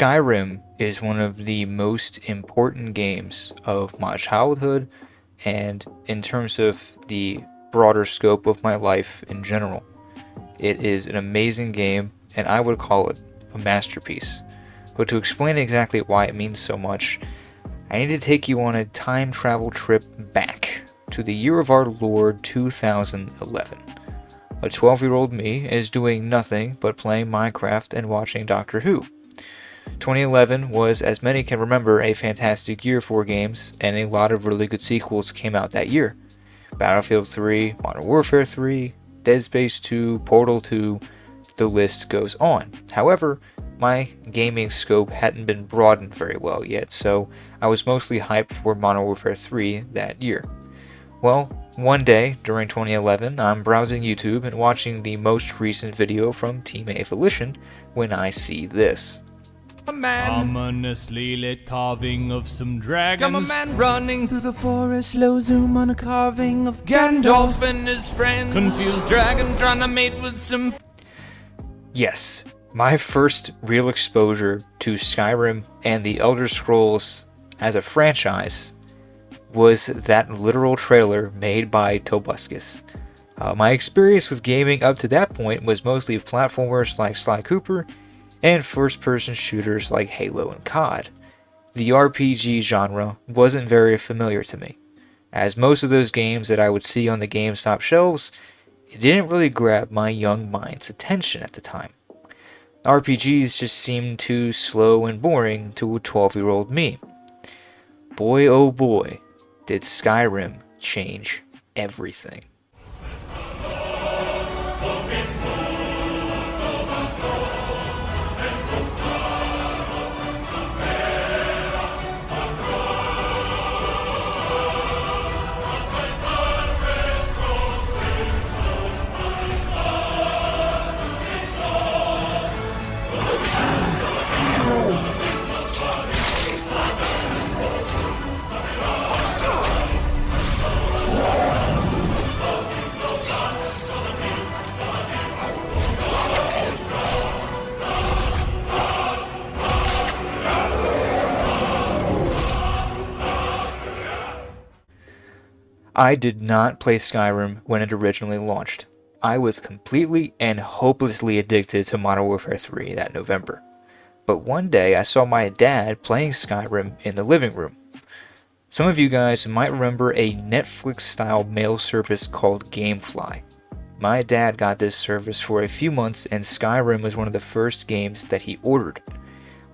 Skyrim is one of the most important games of my childhood and in terms of the broader scope of my life in general. It is an amazing game and I would call it a masterpiece. But to explain exactly why it means so much, I need to take you on a time travel trip back to the year of our Lord 2011. A 12-year-old me is doing nothing but playing Minecraft and watching Doctor Who. 2011 was, as many can remember, a fantastic year for games, and a lot of really good sequels came out that year. Battlefield 3, Modern Warfare 3, Dead Space 2, Portal 2, the list goes on. However, my gaming scope hadn't been broadened very well yet, so I was mostly hyped for Modern Warfare 3 that year. Well, one day during 2011, I'm browsing YouTube and watching the most recent video from Team A Volition when I see this. A man, Ominously lit carving of some dragons. come a man running through the forest, Slow zoom on a carving of Gandalf and his friends. Confused dragon trying to mate with some. Yes, my first real exposure to Skyrim and the Elder Scrolls as a franchise was that literal trailer made by Tobuscus. My experience with gaming up to that point was mostly platformers like Sly Cooper and first-person shooters like Halo and COD. The RPG genre wasn't very familiar to me, as most of those games that I would see on the GameStop shelves, it didn't really grab my young mind's attention at the time. RPGs just seemed too slow and boring to a 12-year-old me. Boy oh boy, did Skyrim change everything. I did not play Skyrim when it originally launched. I was completely and hopelessly addicted to Modern Warfare 3 that November. But one day I saw my dad playing Skyrim in the living room. Some of you guys might remember a Netflix-style mail service called Gamefly. My dad got this service for a few months and Skyrim was one of the first games that he ordered.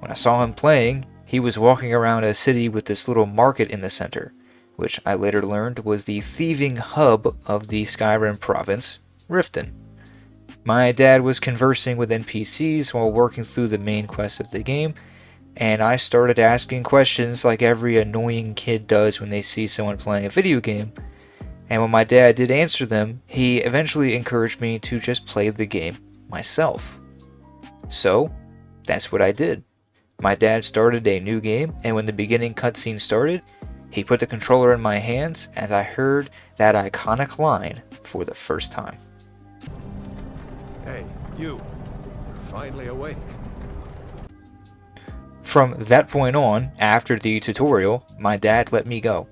When I saw him playing, he was walking around a city with this little market in the center, which I later learned was the thieving hub of the Skyrim province, Riften. My dad was conversing with NPCs while working through the main quest of the game, and I started asking questions like every annoying kid does when they see someone playing a video game, and when my dad did answer them, he eventually encouraged me to just play the game myself. So, that's what I did. My dad started a new game, and when the beginning cutscene started, he put the controller in my hands as I heard that iconic line for the first time. Hey, you're finally awake. From that point on, after the tutorial, my dad let me go.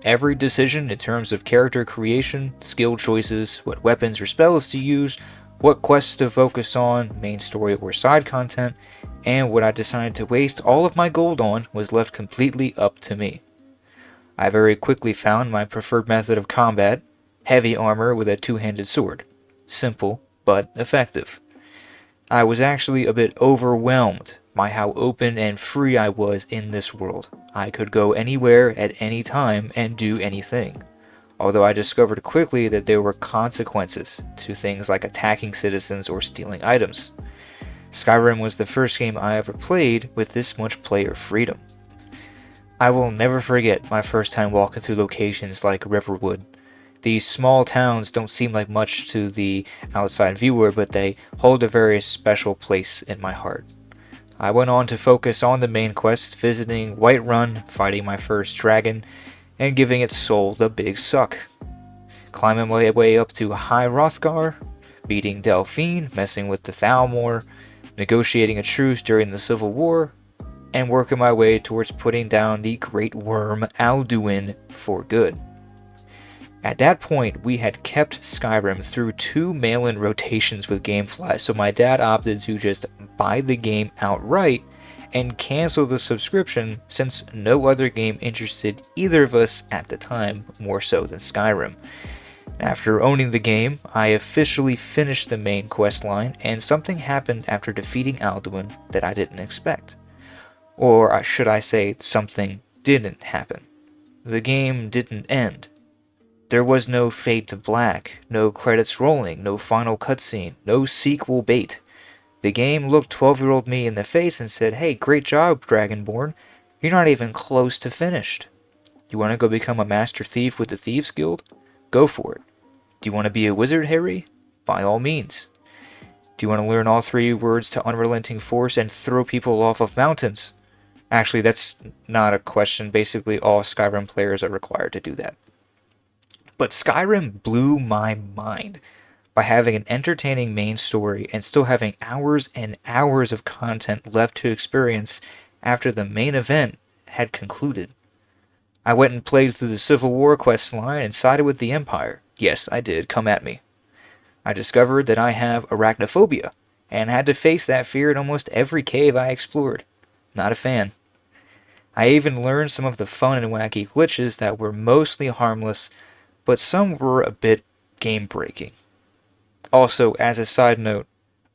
Every decision in terms of character creation, skill choices, what weapons or spells to use, what quests to focus on, main story or side content, and what I decided to waste all of my gold on was left completely up to me. I very quickly found my preferred method of combat, heavy armor with a two-handed sword. Simple, but effective. I was actually a bit overwhelmed by how open and free I was in this world. I could go anywhere at any time and do anything. Although I discovered quickly that there were consequences to things like attacking citizens or stealing items. Skyrim was the first game I ever played with this much player freedom. I will never forget my first time walking through locations like Riverwood. These small towns don't seem like much to the outside viewer, but they hold a very special place in my heart. I went on to focus on the main quest, visiting Whiterun, fighting my first dragon, and giving its soul the big suck. Climbing my way up to High Hrothgar, beating Delphine, messing with the Thalmor, negotiating a truce during the Civil War, and working my way towards putting down the great worm Alduin for good. At that point, we had kept Skyrim through 2 mail-in rotations with GameFly, so my dad opted to just buy the game outright and cancel the subscription since no other game interested either of us at the time more so than Skyrim. After owning the game, I officially finished the main quest line, and something happened after defeating Alduin that I didn't expect. Or should I say, something didn't happen. The game didn't end. There was no fade to black, no credits rolling, no final cutscene, no sequel bait. The game looked 12-year-old me in the face and said, "Hey, great job, Dragonborn. You're not even close to finished. You want to go become a master thief with the Thieves Guild? Go for it. Do you want to be a wizard, Harry? By all means. Do you want to learn all 3 words to Unrelenting Force and throw people off of mountains?" Actually, that's not a question. Basically, all Skyrim players are required to do that. But Skyrim blew my mind by having an entertaining main story and still having hours and hours of content left to experience after the main event had concluded. I went and played through the Civil War quest line and sided with the Empire. Yes, I did. Come at me. I discovered that I have arachnophobia and had to face that fear in almost every cave I explored. Not a fan. I even learned some of the fun and wacky glitches that were mostly harmless, but some were a bit game-breaking. Also, as a side note,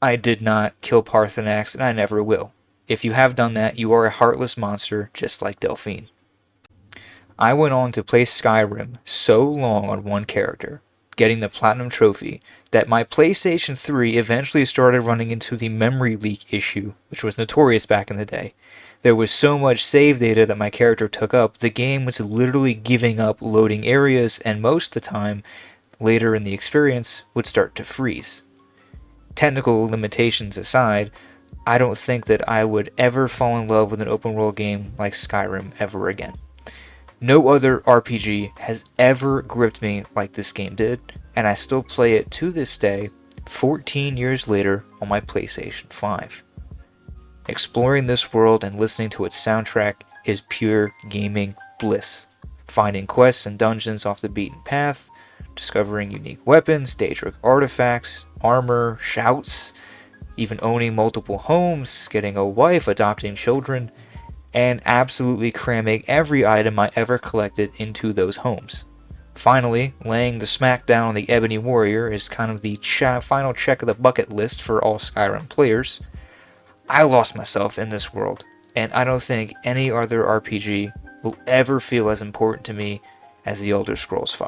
I did not kill Parthenax, and I never will. If you have done that, you are a heartless monster, just like Delphine. I went on to play Skyrim so long on one character, getting the Platinum Trophy, that my PlayStation 3 eventually started running into the memory leak issue, which was notorious back in the day. There was so much save data that my character took up, the game was literally giving up loading areas, and most of the time, later in the experience, would start to freeze. Technical limitations aside, I don't think that I would ever fall in love with an open world game like Skyrim ever again. No other RPG has ever gripped me like this game did, and I still play it to this day, 14 years later on my PlayStation 5. Exploring this world and listening to its soundtrack is pure gaming bliss. Finding quests and dungeons off the beaten path, discovering unique weapons, Daedric artifacts, armor, shouts, even owning multiple homes, getting a wife, adopting children, and absolutely cramming every item I ever collected into those homes. Finally, laying the smackdown on the Ebony Warrior is kind of the final check of the bucket list for all Skyrim players. I lost myself in this world, and I don't think any other RPG will ever feel as important to me as The Elder Scrolls V.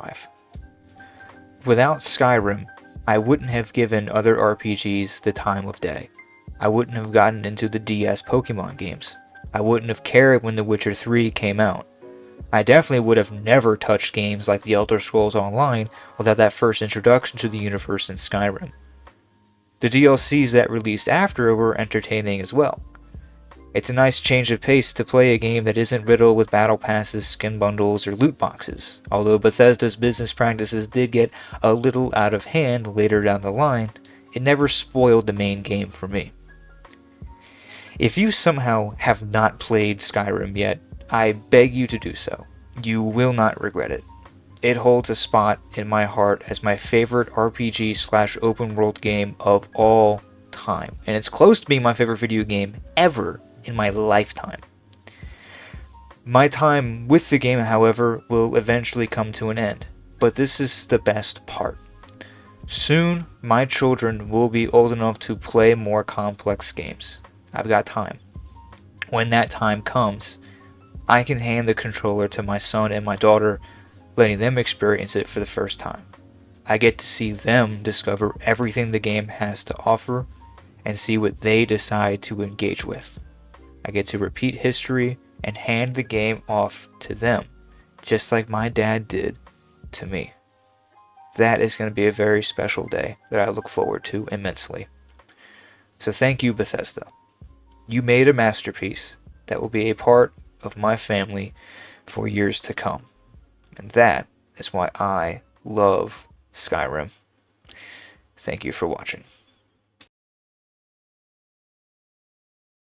Without Skyrim, I wouldn't have given other RPGs the time of day. I wouldn't have gotten into the DS Pokemon games. I wouldn't have cared when The Witcher 3 came out. I definitely would have never touched games like The Elder Scrolls Online without that first introduction to the universe in Skyrim. The DLCs that released after were entertaining as well. It's a nice change of pace to play a game that isn't riddled with battle passes, skin bundles, or loot boxes. Although Bethesda's business practices did get a little out of hand later down the line, it never spoiled the main game for me. If you somehow have not played Skyrim yet, I beg you to do so. You will not regret it. It holds a spot in my heart as my favorite RPG/open world game of all time, and it's close to being my favorite video game ever in my lifetime. My time with the game, however, will eventually come to an end, but this is the best part. Soon, my children will be old enough to play more complex games. I've got time. When that time comes, I can hand the controller to my son and my daughter, letting them experience it for the first time. I get to see them discover everything the game has to offer and see what they decide to engage with. I get to repeat history and hand the game off to them, just like my dad did to me. That is going to be a very special day that I look forward to immensely. So thank you, Bethesda. You made a masterpiece that will be a part of my family for years to come. And that is why I love Skyrim. Thank you for watching.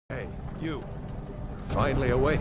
Hey, you. Finally awake.